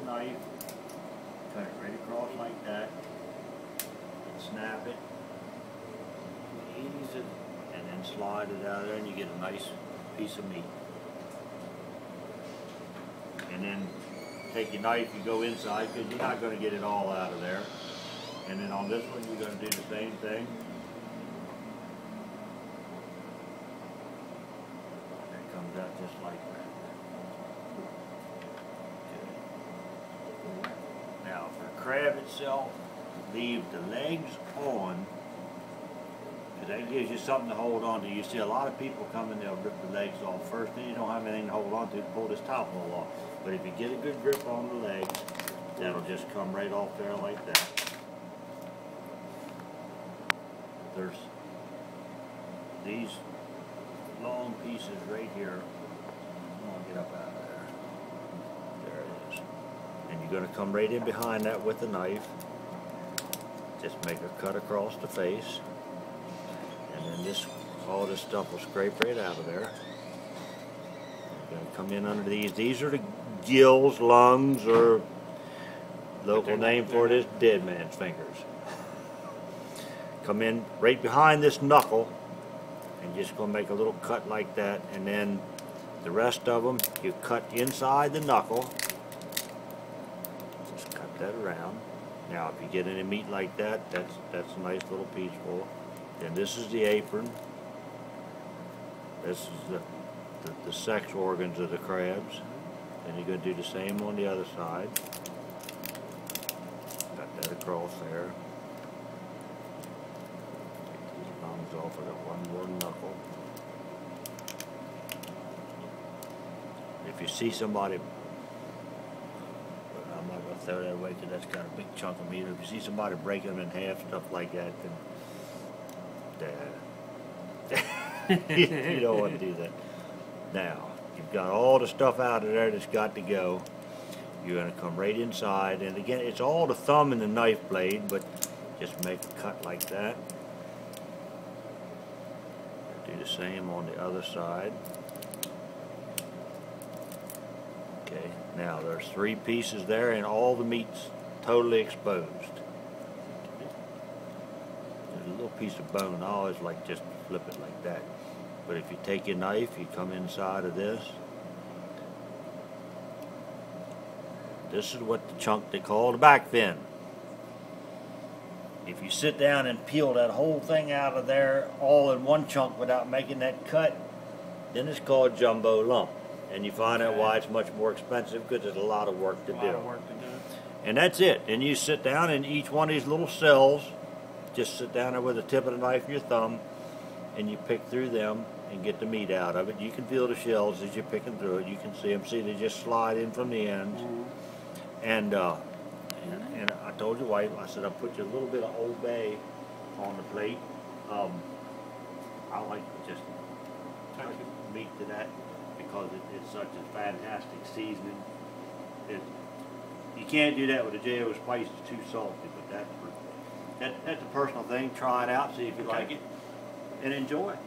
knife, cut it right across like that, and snap it, ease it, and then slide it out of there, and you get a nice piece of meat. And then take your knife, you go inside, because you're not going to get it all out of there. And then on this one, you're going to do the same thing. It comes out just like that. Okay. Now, for the crab itself, leave the legs on, because that gives you something to hold on to. You see a lot of people come and they'll rip the legs off first, then you don't have anything to hold on to pull this top hole off. But if you get a good grip on the legs, that'll just come right off there like that. There's these long pieces right here. I'm gonna get up out of there. There it is. And you're gonna come right in behind that with the knife. Just make a cut across the face. And then all this stuff will scrape right out of there. You're gonna come in under these. These are the gills, lungs, or local name for it is dead man's fingers. Come in right behind this knuckle and just gonna make a little cut like that, and then the rest of them you cut inside the knuckle. Just cut that around. Now if you get any meat like that, that's a nice little piece full. Then this is the apron. This is the sex organs of the crabs. Then you're going to do the same on the other side. Cut that across there. Take these lungs off. I got one more knuckle. If you see somebody, I'm not going to throw that away because that's got a big chunk of meat. If you see somebody breaking them in half, stuff like that, then you don't want to do that. Now, you've got all the stuff out of there that's got to go. You're going to come right inside, and again, it's all the thumb and the knife blade, but just make a cut like that. Do the same on the other side. Okay, now there's 3 pieces there, and all the meat's totally exposed. There's a little piece of bone. I always like just to flip it like that. But if you take your knife, you come inside of this. This is what the chunk they call the back fin. If you sit down and peel that whole thing out of there all in one chunk without making that cut, then it's called jumbo lump. And you find out why it's much more expensive, because there's a lot of work to do. And that's it. And you sit down, and each one of these little cells, just sit down there with the tip of the knife and your thumb, and you pick through them and get the meat out of it. You can feel the shells as you're picking through it. You can see them. See, they just slide in from the ends. And I told your wife, I said, I'll put you a little bit of Old Bay on the plate. I like to just touch meat to that because it's such a fantastic seasoning. You can't do that with a J.O. spice. It's too salty, but that's a personal thing. Try it out, see if you like it, and enjoy it.